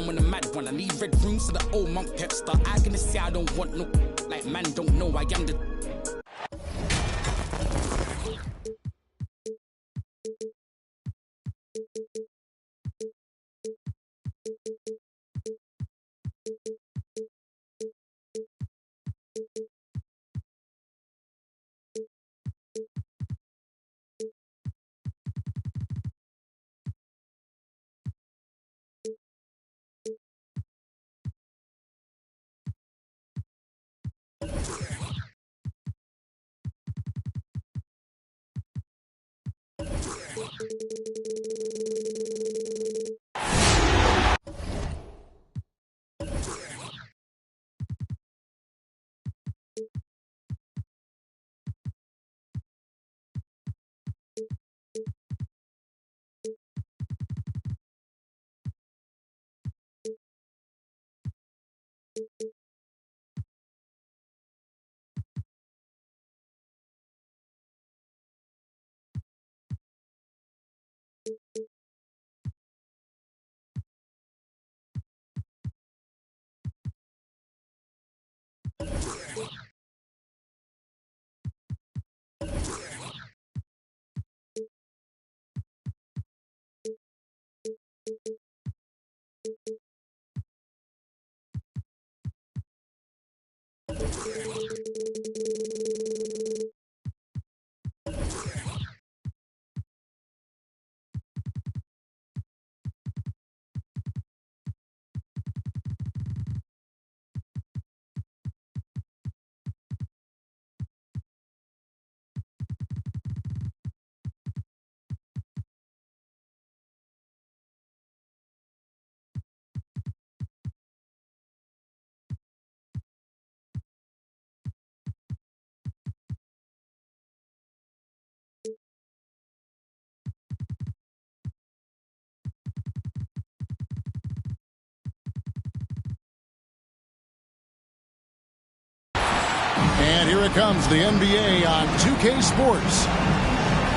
down when the mad one. I need red rooms so the old monk kept start. I can say I don't want no like man don't know I am the. And here it comes, the NBA on 2K Sports.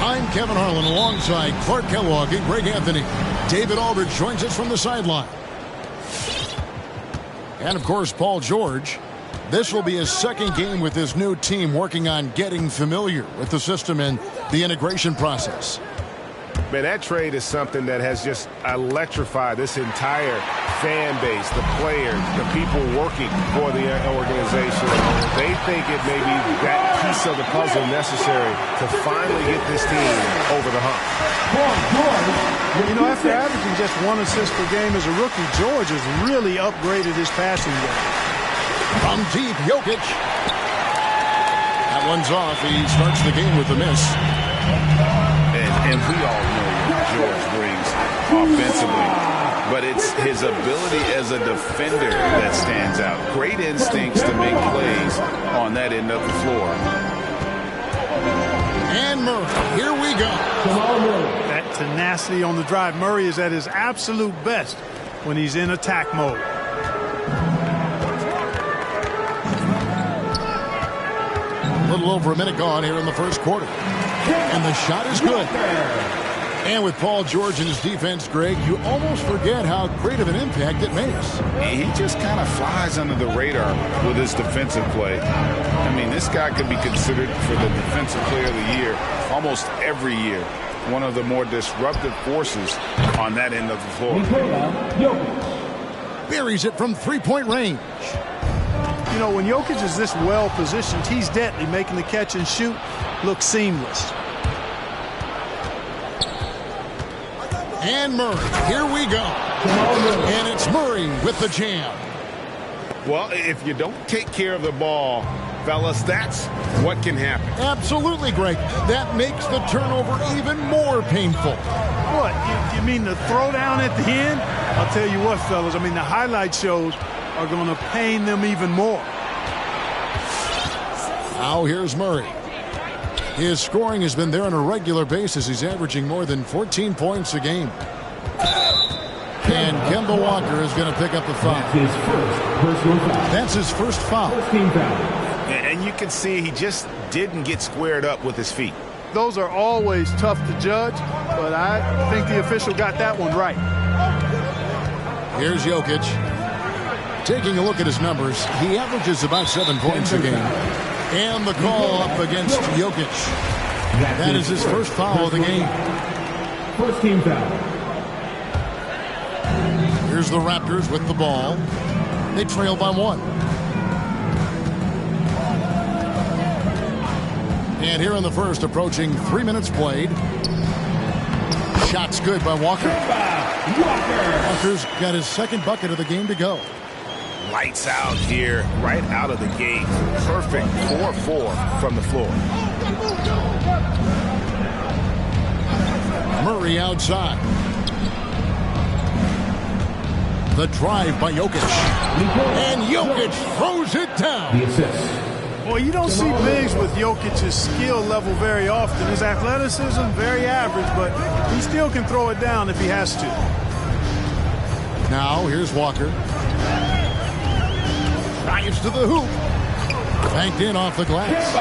I'm Kevin Harlan alongside Clark Kellogg and Greg Anthony. David Aldridge joins us from the sideline. And, of course, Paul George. This will be his second game with his new team working on getting familiar with the system and the integration process. Man, that trade is something that has just electrified this entire fan base, the players, the people working for the organization. They think it may be that piece of the puzzle necessary to finally get this team over the hump. You know, after averaging just 1 assist per game as a rookie, George has really upgraded his passing game. From deep, Jokic. That one's off. He starts the game with a miss. And we all know what George brings offensively. But it's his ability as a defender that stands out. Great instincts to make plays on that end of the floor. And Murray, here we go. That tenacity on the drive. Murray is at his absolute best when he's in attack mode. A little over a minute gone here in the first quarter. And the shot is good. And with Paul George and his defense, Greg, you almost forget how great of an impact it makes. He just kind of flies under the radar with his defensive play. I mean, this guy could be considered for the Defensive Player of the Year almost every year. One of the more disruptive forces on that end of the floor. Buries it from three-point range. You know, when Jokic is this well positioned, he's deadly, making the catch and shoot look seamless. And Murray, here we go. And it's Murray with the jam. Well, if you don't take care of the ball, fellas, that's what can happen. Absolutely, Greg. That makes the turnover even more painful. What, you mean the throwdown at the end? I'll tell you what, fellas, I mean the highlight shows are going to pain them even more. Now here's Murray. His scoring has been there on a regular basis. He's averaging more than 14 points a game. And Kemba Walker is going to pick up the foul. That's his first foul. And you can see he just didn't get squared up with his feet. Those are always tough to judge, but I think the official got that one right. Here's Jokic. Taking a look at his numbers, he averages about 7 points a game. And the call up against Jokic. That is his first foul of the game. First team foul. Here's the Raptors with the ball. They trail by 1. And here in the first, approaching 3 minutes played. Shot's good by Walker. Walker's got his second bucket of the game to go. Lights out here, right out of the gate. Perfect 4-4 from the floor. Murray outside. The drive by Jokic. And Jokic throws it down. The assist. Well, you don't see bigs with Jokic's skill level very often. His athleticism, very average, but he still can throw it down if he has to. Now, here's Walker. Drives to the hoop. Banked in off the glass.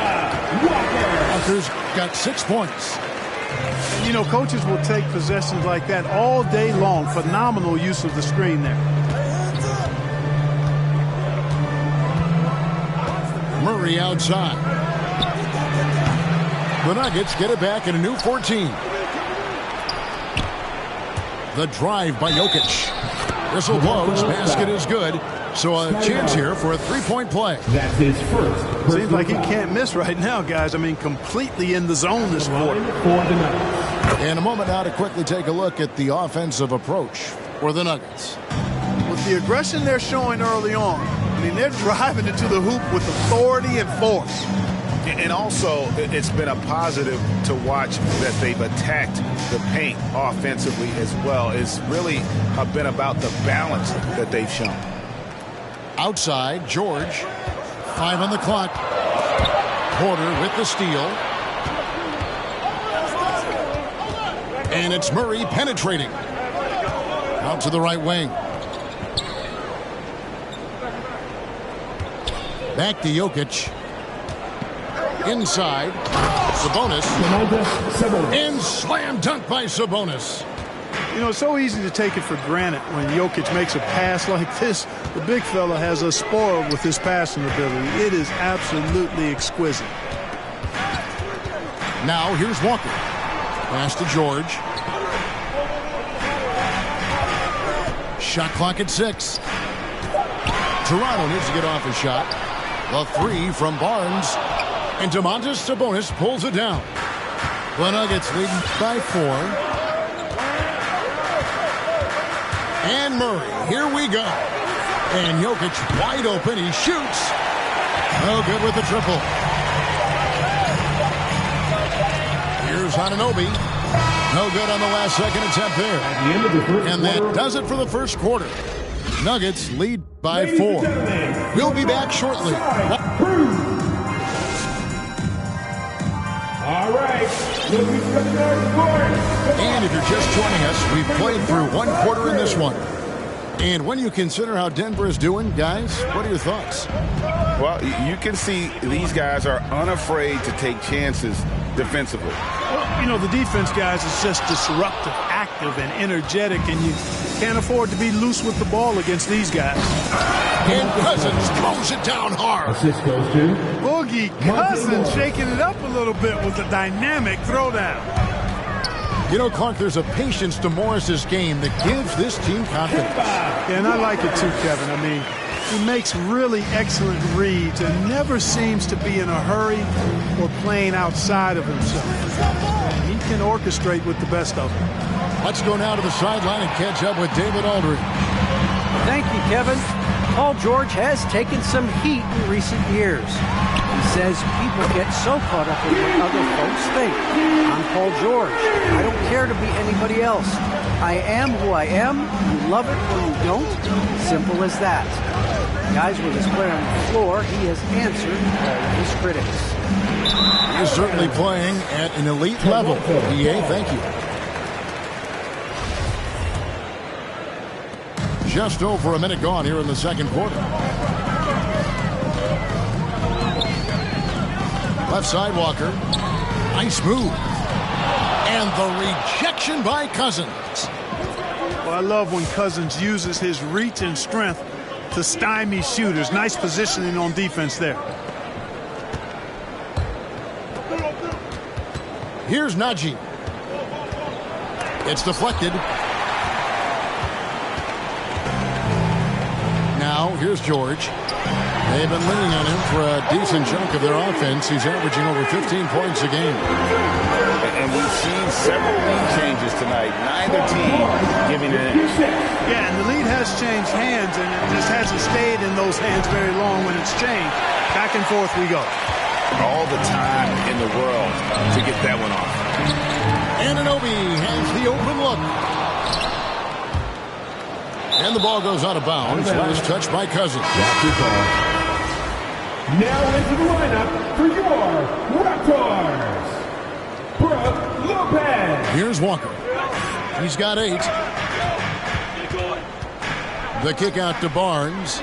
Walker's got 6 points. You know, coaches will take possessions like that all day long. Phenomenal use of the screen there. Murray outside. The Nuggets get it back in a new 14. The drive by Jokic. Whistle blows. Basket is good. So a chance here for a three-point play. That's his first. Seems like he can't miss right now, guys. I mean, completely in the zone this quarter. In a moment now to quickly take a look at the offensive approach for the Nuggets. With the aggression they're showing early on, I mean, they're driving it to the hoop with authority and force. And also, it's been a positive to watch that they've attacked the paint offensively as well. It's really been about the balance that they've shown. Outside, George. 5 on the clock. Porter with the steal. And it's Murray penetrating. Out to the right wing. Back to Jokic. Inside. Sabonis. And slam dunk by Sabonis. You know, it's so easy to take it for granted when Jokic makes a pass like this. The big fella has us spoiled with his passing ability. It is absolutely exquisite. Now here's Walker. Pass to George. Shot clock at 6. Toronto needs to get off a shot. The 3 from Barnes. And Domantas Sabonis pulls it down. The Nuggets leading by 4. And Murray, here we go. And Jokic wide open. He shoots. No good with the triple. Here's Anunoby. No good on the last second attempt there. And that does it for the first quarter. Nuggets lead by 4. We'll be back shortly. All right. And if you're just joining us, we've played through one quarter in this one. And when you consider how Denver is doing, guys, what are your thoughts? Well, you can see these guys are unafraid to take chances defensively. Well, you know, the defense, guys, is just disruptive, active, and energetic, and you can't afford to be loose with the ball against these guys. And Cousins throws it down hard. Assist goes to Boogie Cousins shaking it up a little bit with a dynamic throwdown. You know, Clark, there's a patience to Morris's game that gives this team confidence. Yeah, and I like it too, Kevin. I mean, he makes really excellent reads and never seems to be in a hurry or playing outside of himself. And he can orchestrate with the best of them. Let's go now to the sideline and catch up with David Aldridge. Thank you, Kevin. Paul George has taken some heat in recent years. He says people get so caught up in what other folks think. I'm Paul George. I don't care to be anybody else. I am who I am. You love it or you don't. Simple as that. Guys, with his play on the floor, he has answered all of his critics. He's certainly playing at an elite level. EA, thank you. Just over a minute gone here in the second quarter. Left side, Walker. Nice move. And the rejection by Cousins. Well, I love when Cousins uses his reach and strength to stymie shooters. Nice positioning on defense there. Here's Najee. It's deflected. Now, here's George. They've been leaning on him for a decent chunk of their offense. He's averaging over 15 points a game. And we've seen several lead changes tonight. Neither team giving it in. Yeah, and the lead has changed hands, and it just hasn't stayed in those hands very long when it's changed. Back and forth we go. All the time in the world to get that one off. Anunoby has the open look. And the ball goes out of bounds. Last touch by Cousins. Now into the lineup for your Raptors, Brook Lopez. Here's Walker. He's got 8. The kick out to Barnes.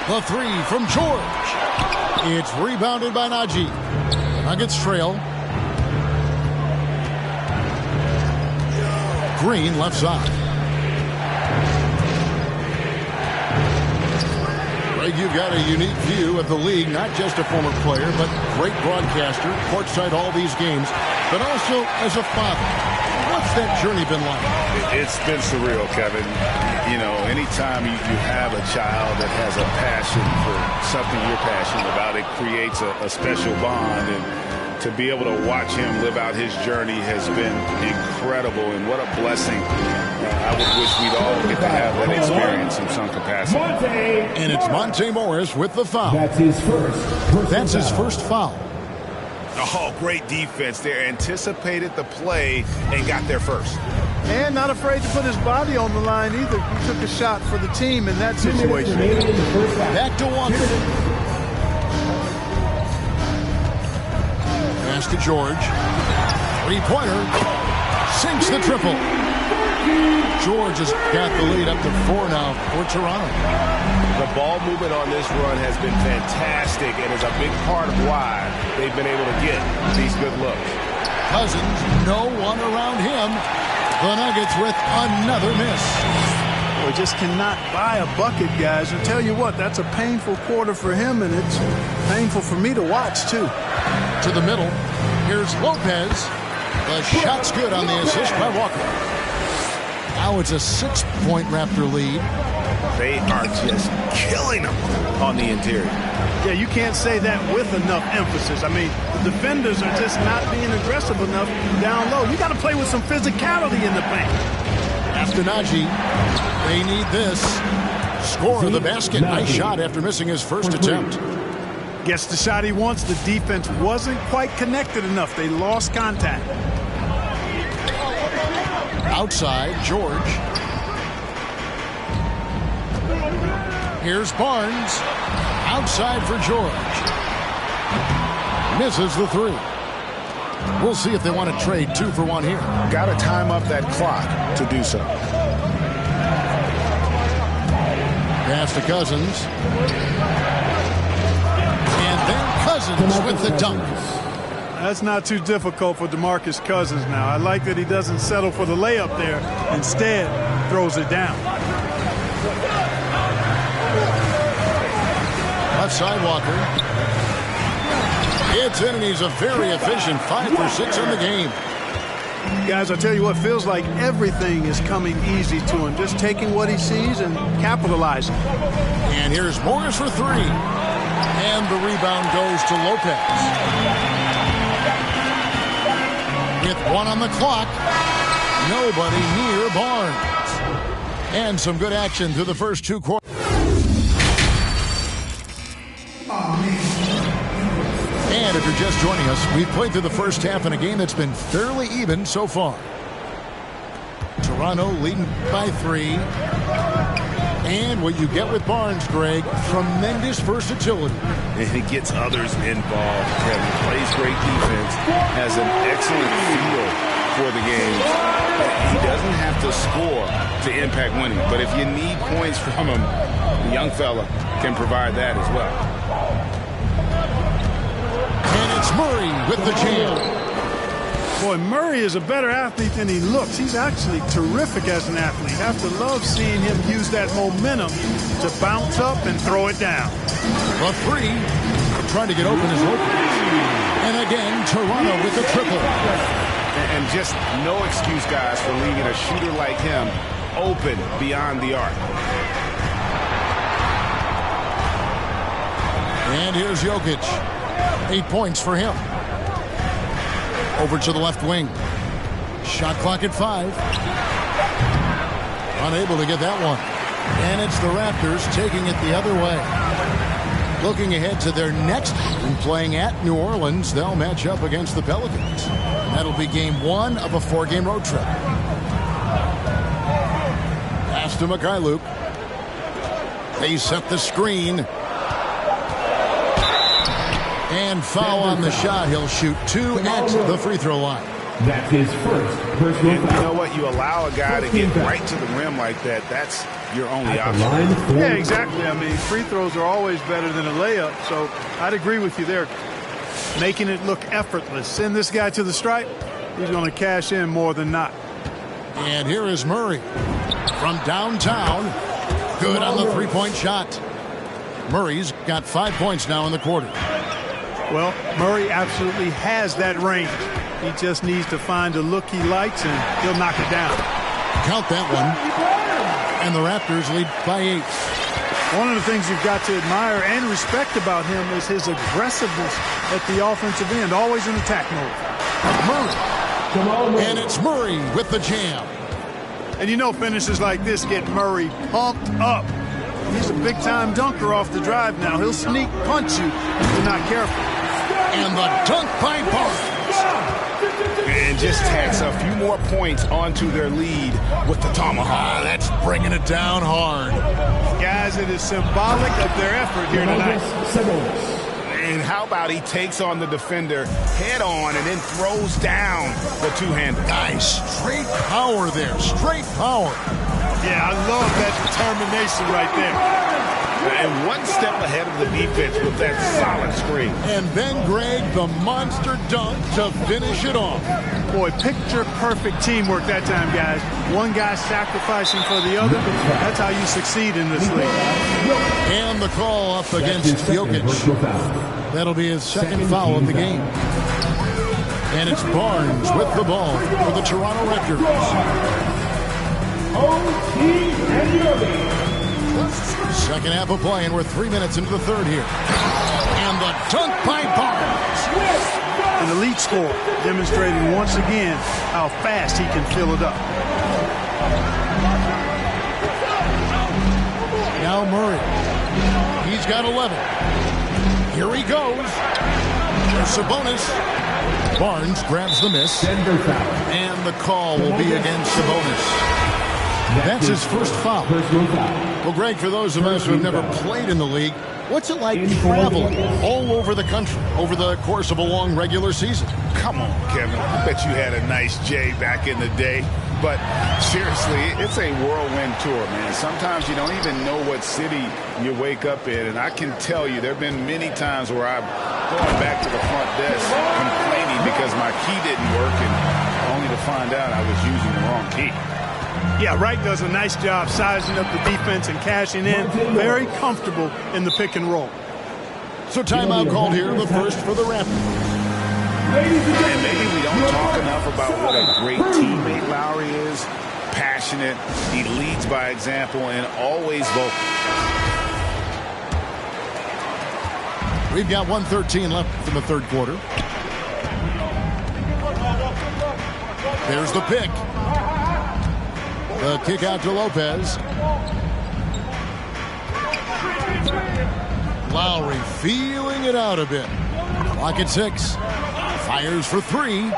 The 3 from George. It's rebounded by Najee. Nuggets trail. Green left side. Greg, you've got a unique view of the league, not just a former player, but great broadcaster, courtside all these games, but also as a father. What's that journey been like? It's been surreal, Kevin. You know, anytime you have a child that has a passion for something you're passionate about, it creates a special bond. And to be able to watch him live out his journey has been incredible, and what a blessing. I would wish we'd all get to have that experience in some capacity. And it's Monte Morris with the foul. That's his first foul. Oh, great defense there. Anticipated the play and got there first. And not afraid to put his body on the line either. He took a shot for the team in that situation. Back to Walker. Pass to George. 3-pointer. Sinks the triple. George has got the lead up to 4 now for Toronto. The ball movement on this run has been fantastic and is a big part of why they've been able to get these good looks. Cousins, no one around him. The Nuggets with another miss. We just cannot buy a bucket, guys. I tell you what, that's a painful quarter for him, and it's painful for me to watch, too. To the middle. Here's Lopez. The shot's good on the assist by Walker. Now it's a 6-point Raptor lead. They are just killing them on the interior. Yeah, you can't say that with enough emphasis. I mean, the defenders are just not being aggressive enough down low. You got to play with some physicality in the paint. After Najee, they need this. Score of the basket. Nice shot after missing his first attempt. Gets the shot he wants. The defense wasn't quite connected enough. They lost contact. Outside, George. Here's Barnes. Outside for George. Misses the 3. We'll see if they want to trade 2 for 1 here. Got to time up that clock to do so. Pass to Cousins. And then Cousins with the dunk. That's not too difficult for DeMarcus Cousins now. I like that he doesn't settle for the layup there. Instead, throws it down. Left side, Walker. It's in, and he's a very efficient 5 for 6 in the game. Guys, I tell you what, feels like everything is coming easy to him. Just taking what he sees and capitalizing. And here's Morris for 3. And the rebound goes to Lopez. With 1 on the clock, nobody near Barnes. And some good action through the first 2 quarters. And if you're just joining us, we've played through the first half in a game that's been fairly even so far. Toronto leading by 3. And what you get with Barnes, Greg, tremendous versatility. And he gets others involved. Kevin plays great defense, has an excellent feel for the game. He doesn't have to score to impact winning, but if you need points from him, the young fella can provide that as well. And it's Murray with the jam. Boy, Murray is a better athlete than he looks. He's actually terrific as an athlete. You have to love seeing him use that momentum to bounce up and throw it down. The three, trying to get open is open. And again, Toronto with the triple. And just no excuse, guys, for leaving a shooter like him open beyond the arc. And here's Jokic. 8 points for him. Over to the left wing. Shot clock at 5. Unable to get that one. And it's the Raptors taking it the other way. Looking ahead to their next game, playing at New Orleans, they'll match up against the Pelicans. And that'll be game 1 of a 4-game road trip. Pass to Mikhailuk. They set the screen. And foul on the shot. He'll shoot 2 at the free throw line. That's his first personal And you foul. know what? You allow a guy to get right to the rim like that. That's your only At the option. line for Yeah, exactly. I mean, free throws are always better than a layup, so I'd agree with you there. Making it look effortless. Send this guy to the stripe, he's going to cash in more than not. And here is Murray from downtown. Good on the three-point shot. Murray's got 5 points now in the quarter. Well, Murray absolutely has that range. He just needs to find a look he likes, and he'll knock it down. Count that one. And the Raptors lead by 8. One of the things you've got to admire and respect about him is his aggressiveness at the offensive end, always in attack mode. Murray. And it's Murray with the jam. And you know finishes like this get Murray pumped up. He's a big-time dunker off the drive now. He'll sneak punch you if you're not careful. And the dunk by Barnes. And just tacks a few more points onto their lead with the tomahawk. That's bringing it down hard. Guys, it is symbolic of their effort here tonight. And how about he takes on the defender head on and then throws down the two-hander. Nice. Straight power there. Straight power. Yeah, I love that determination right there. And one step ahead of the defense with that solid screen. And then Greg, the monster dunk to finish it off. Boy, picture-perfect teamwork that time, guys. One guy sacrificing for the other. That's how you succeed in this league. And the call up against Jokic. That'll be his second foul of the game. And it's Barnes with the ball for the Toronto Raptors. Second half of play, and we're 3 minutes into the third here. And the dunk by Barnes. An elite scorer, demonstrating once again how fast he can fill it up. Now Murray. He's got 11. Here he goes. There's Sabonis. Barnes grabs the miss. And the call will be against Sabonis. That's his first foul. Well, Greg, for those of us who have never played in the league, what's it like traveling all over the country over the course of a long regular season? Come on, Kevin. I bet you had a nice J back in the day. But seriously, it's a whirlwind tour, man. Sometimes you don't even know what city you wake up in. And I can tell you there have been many times where I've gone back to the front desk complaining because my key didn't work, and only to find out I was using the wrong key. Yeah, Wright does a nice job sizing up the defense and cashing in. Very comfortable in the pick and roll. So timeout called here, the first for the Raptors. And maybe we don't talk enough about what a great teammate Lowry is. Passionate, he leads by example, and always vocal. We've got 1:13 left in the third quarter. There's the pick. The kick out to Lopez. Lowry feeling it out a bit. Clock at 6. Fires for 3.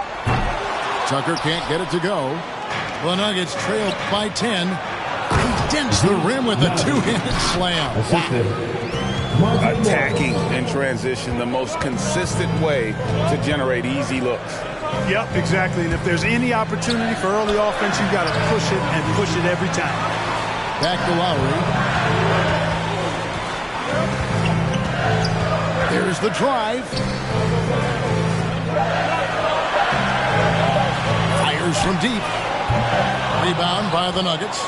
Tucker can't get it to go. The Nuggets trail by 10. He dents the rim with a two-handed slam. Attacking in transition, the most consistent way to generate easy looks. Yep, exactly. And if there's any opportunity for early offense, you've got to push it and push it every time. Back to Lowry. There's the drive. Fires from deep. Rebound by the Nuggets.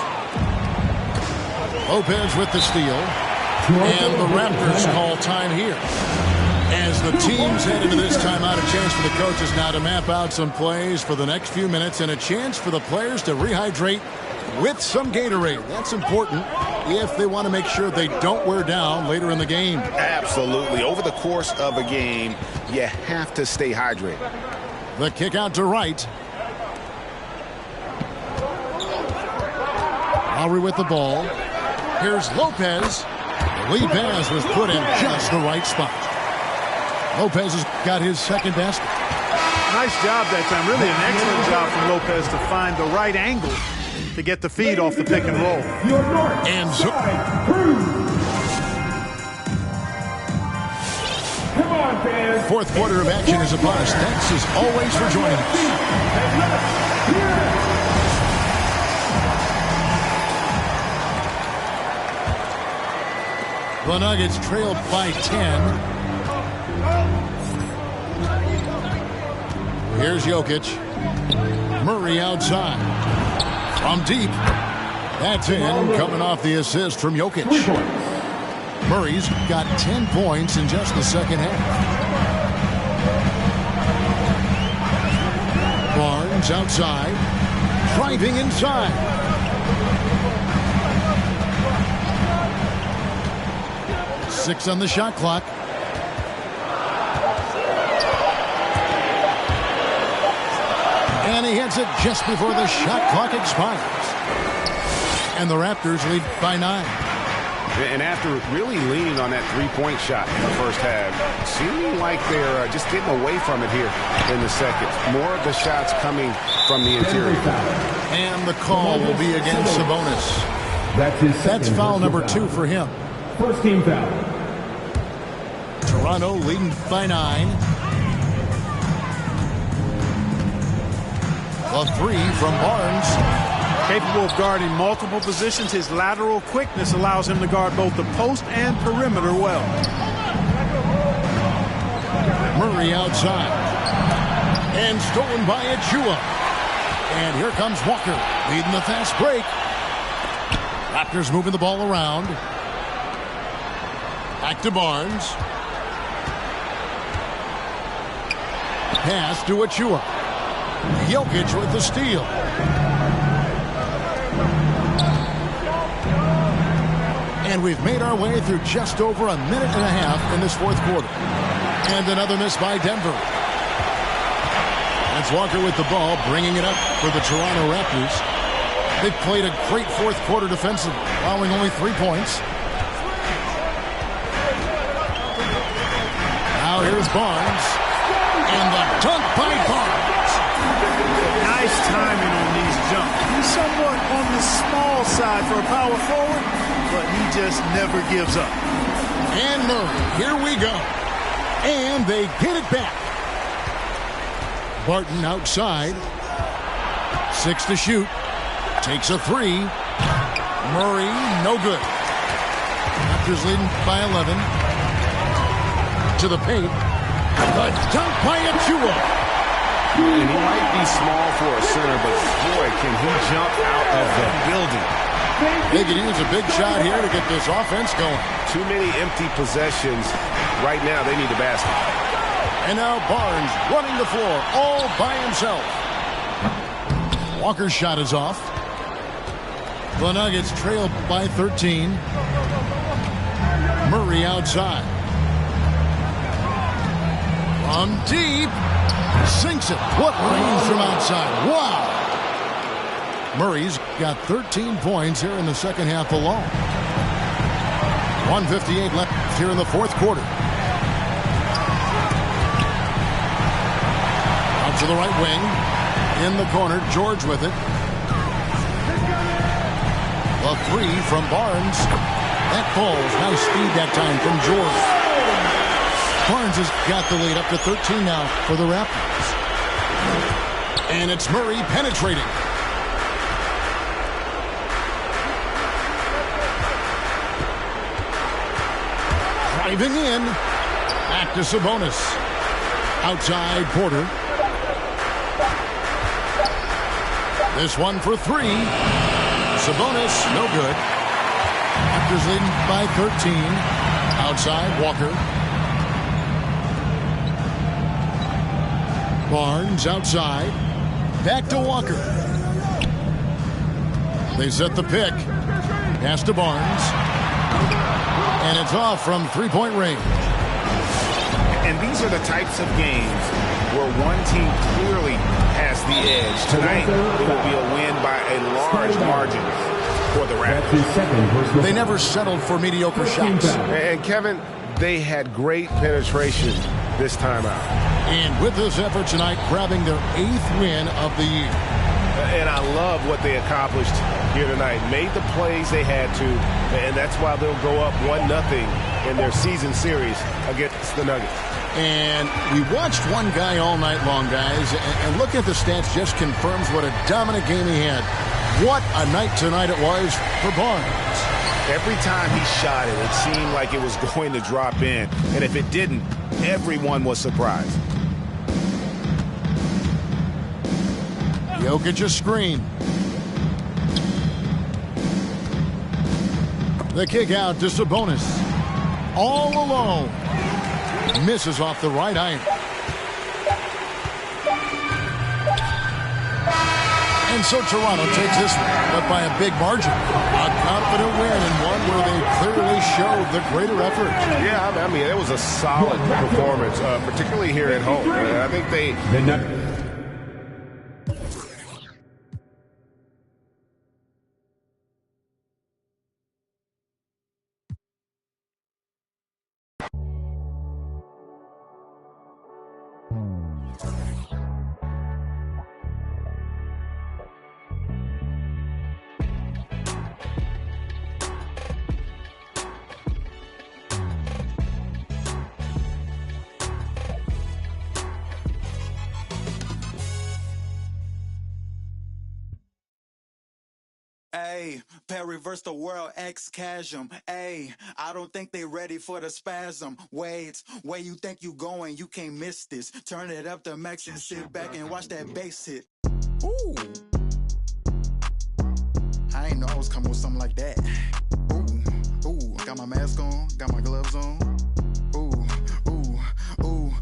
Lopez with the steal. And the Raptors call time here. As the teams head into this timeout, a chance for the coaches now to map out some plays for the next few minutes and a chance for the players to rehydrate with some Gatorade. That's important if they want to make sure they don't wear down later in the game. Absolutely. Over the course of a game, you have to stay hydrated. The kick out to Wright. Lowry with the ball. Here's Lopez. The lead pass was put in just the right spot. Lopez has got his second basket. Nice job that time. Really an excellent job from Lopez to find the right angle to get the feed off the pick and roll. And so fourth quarter of action is upon us. Thanks as always for joining us. The Nuggets trail by 10. Here's Jokic. Murray outside. From deep. That's in, coming off the assist from Jokic. Murray's got 10 points in just the second half. Barnes outside. Driving inside. Six on the shot clock. And he hits it just before the shot clock expires. And the Raptors lead by 9. And after really leaning on that three-point shot in the first half, seeming like they're just getting away from it here in the second. More of the shots coming from the interior. And the call will be against Sabonis. That's foul number 2 for him. First team foul. Toronto leading by 9. A three from Barnes. Capable of guarding multiple positions, his lateral quickness allows him to guard both the post and perimeter well. Murray outside. And stolen by Achua. And here comes Walker leading the fast break. Raptors moving the ball around. Back to Barnes. Pass to Achua. Jokic with the steal. And we've made our way through just over a minute and a half in this fourth quarter. And another miss by Denver. That's Walker with the ball, bringing it up for the Toronto Raptors. They've played a great fourth quarter defensively, allowing only 3 points. Now here's Barnes. And the dunk by Barnes. Nice timing on these jumps. He's somewhat on the small side for a power forward, but he just never gives up. And Murray, here we go. And they get it back. Barton outside. 6 to shoot. Takes a 3. Murray, no good. Raptors leading by 11. To the paint. The dunk by Achua. And he might be small for a center, but boy, can he jump out of the building. They can use a big shot here to get this offense going. Too many empty possessions. Right now, they need a basket. And now Barnes running the floor all by himself. Walker's shot is off. The Nuggets trail by 13. Murray outside. From deep. Sinks it. What range from outside. Wow. Murray's got 13 points here in the second half alone. 1:58 left here in the fourth quarter. Out to the right wing. In the corner. George with it. The three from Barnes. That falls. Nice speed that time from George. Barnes has got the lead up to 13 now for the Raptors. And it's Murray penetrating. Driving in. Back to Sabonis. Outside Porter. This one for three. Sabonis, no good. Raptors leading by 13. Outside, Walker. Barnes outside. Back to Walker. They set the pick. Pass to Barnes. And it's off from three-point range. And these are the types of games where one team clearly has the edge. Tonight, it will be a win by a large margin for the Raptors. They never settled for mediocre shots. And Kevin, they had great penetration this time out. And with this effort tonight, grabbing their 8th win of the year. And I love what they accomplished here tonight. Made the plays they had to, and that's why they'll go up 1-0 in their season series against the Nuggets. And we watched one guy all night long, guys, and look at the stats, just confirms what a dominant game he had. What a night tonight it was for Barnes. Every time he shot it, it seemed like it was going to drop in. And if it didn't, everyone was surprised. Jokic's screen. The kick out to Sabonis. All alone. Misses off the right iron. And so Toronto takes this one, but by a big margin. A confident win and one where they clearly showed the greater effort. Yeah, I mean, it was a solid performance, particularly here at home. I think they... Ayy, reverse the world, X-Chasm. Ayy, I don't think they ready for the spasm. Wait, where you think you going? You can't miss this. Turn it up to max and sit back and watch that bass hit. Ooh. I ain't know I was coming with something like that. Ooh, ooh, got my mask on, got my gloves on. Ooh, ooh, ooh.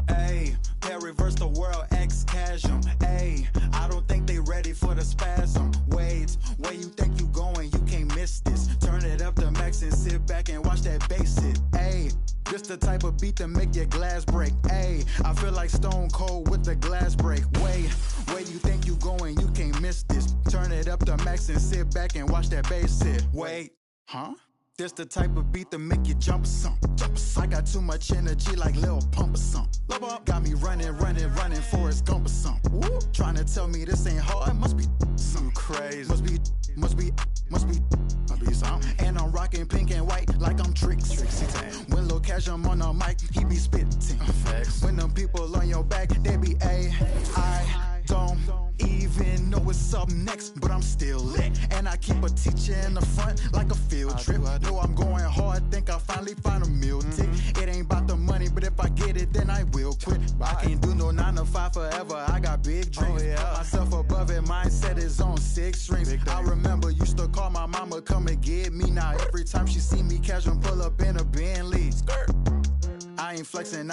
Ayy, reverse the world, X-Chasm. Ayy, I don't think they ready for the spasm. Wait, where you think you going? You can't miss this. Turn it up to max and sit back and watch that bass hit. Ayy, this the type of beat that make your glass break. Ayy, I feel like Stone Cold with the glass break. Wait, where you think you going? You can't miss this. Turn it up to max and sit back and watch that bass hit. Wait, huh? This the type of beat that make you jump or something. I got too much energy like Lil Pump or something. Got me running, Forrest Gump or something. Trying to tell me this ain't hard, must be something crazy. Must be something. And I'm rocking pink and white like I'm Trixie. When Lil Cash I'm on the mic, he be spitting. When them people on your back, they be I don't even know what's up next, but I'm still lit. And I keep a teacher in the front like a field trip. Know I'm going hard, think I finally find a meal tick. It ain't about the money, but if I get it, then I will quit. I can't do no 9 to 5 forever, I got big dreams. Put myself above it, mindset is on 6 strings. I remember used to call my mama, come and get me. Now every time she see me casual, pull up in a Bentley. I ain't flexing,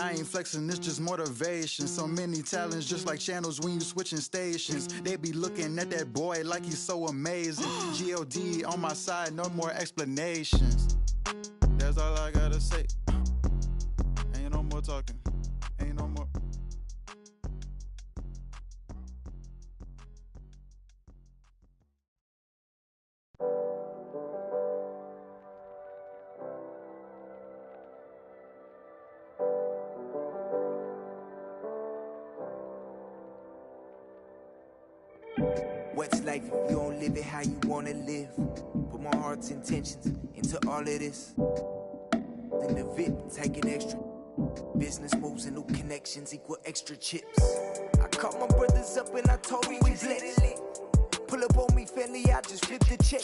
it's just motivation. So many talents, just like channels when you switching stations. They be looking at that boy like he's so amazing. G.O.D. on my side, no more explanations. That's all I gotta say. Ain't no more talking, ain't no more. What's life if you don't live it how you wanna live? Put my heart's intentions into all of this. Then the VIP taking extra. Business moves and new connections equal extra chips. I called my brothers up and I told me we blessed. Pull up on me, family, I just flipped the check.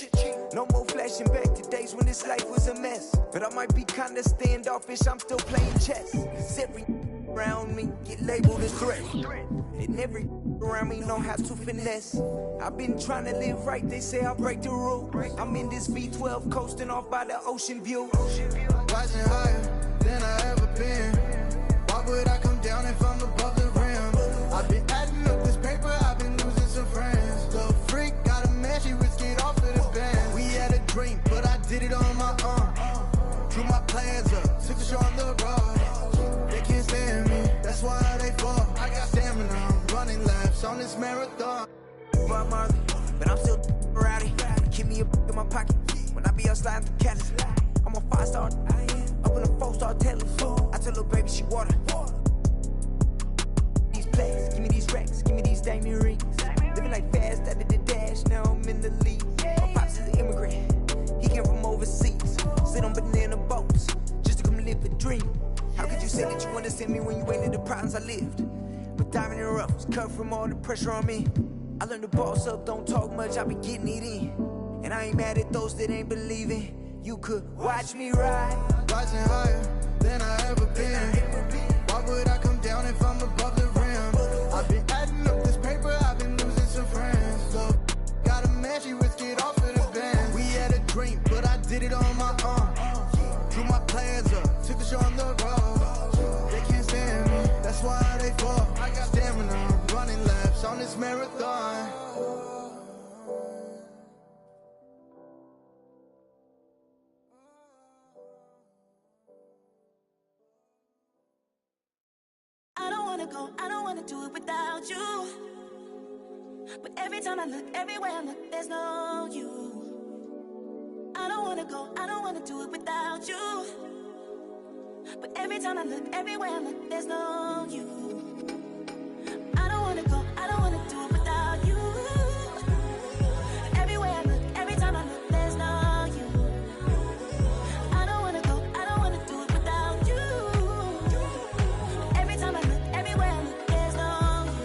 No more flashing back to days when this life was a mess. But I might be kinda standoffish, I'm still playing chess. Cause every around me get labeled as threat. And every around me know how to finesse. I've been trying to live right, they say I break the rule. I'm in this V12 coasting off by the ocean view. Rising higher than I ever been. Why would I come down if I'm above the rim? I've been adding up this paper, I've been losing some friends. Little freak, got a man, she risked it off of the band. We had a dream, but I did it on my own. Drew my plans up, took the show on the road. They can't stand me, that's why they fall. I got stamina, I'm running laps on this marathon. Bob Marley, but I'm still rowdy. Keep me a in my pocket when I be out sliding through Cali. I'm a 5-star, up in a 4-star telly. I tell little baby she water. These plays, give me these racks, give me these diamond rings. Living like fast, I did the dash, now I'm in the league. My pops is an immigrant, he came from overseas. Sit on banana boats, just to come live a dream. How could you say that you understand me when you ain't in the problems I lived? But diamond in the rough was cut from all the pressure on me. I learned to boss up, don't talk much, I be getting it in. And I ain't mad at those that ain't believing. You could watch me ride. Rising higher than I ever been. Why would I come down if I'm above the rim? I've been adding up this paper, I've been losing some friends. Look, got a man, she risked it off of the band. We had a dream, but I did it on my own. Drew my plans up, took the show on the road. They can't stand me, that's why they fall. I got stamina, I'm running laps on this marathon. I don't wanna do it without you. But every time I look, everywhere I look, there's no you. I don't wanna go, I don't wanna do it without you. But every time I look, everywhere I look, there's no you. I don't wanna go, I don't wanna do it without you. Everywhere I look, every time I look, there's no you. I don't wanna go, I don't wanna do it without you. Every time I look, everywhere I look, there's no you.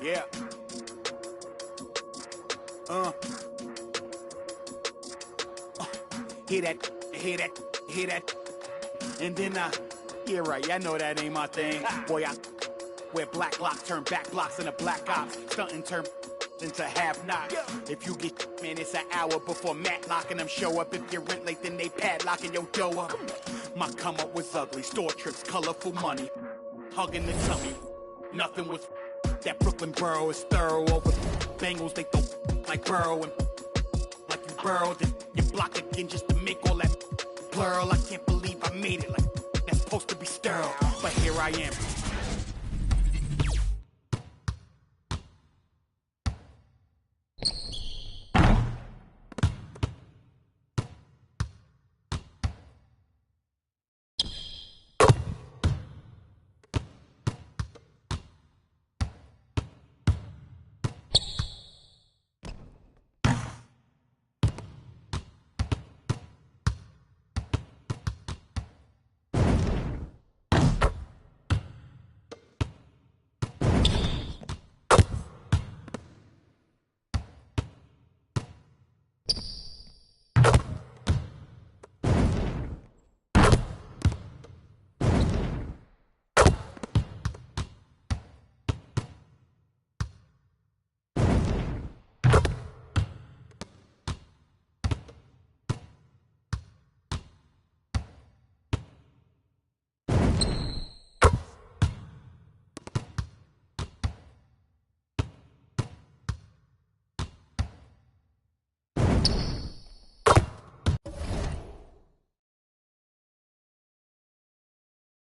Yeah. Hear that, hear that, hear that. And then, yeah, right, I know that ain't my thing. Boy, I wear black locks, turn back blocks into black ops. Stunting, turn into half knock. If you get man, it's an hour before Matlock and them show up. If you're rent late, then they padlocking your dough up. My come up was ugly, store trips, colorful money, hugging the tummy. Nothing was that Brooklyn borough is thorough over Bengals. They throw like Burrow and like you burrowed and you block again just to make all that plural. I can't believe I made it like that's supposed to be sterile, but here I am.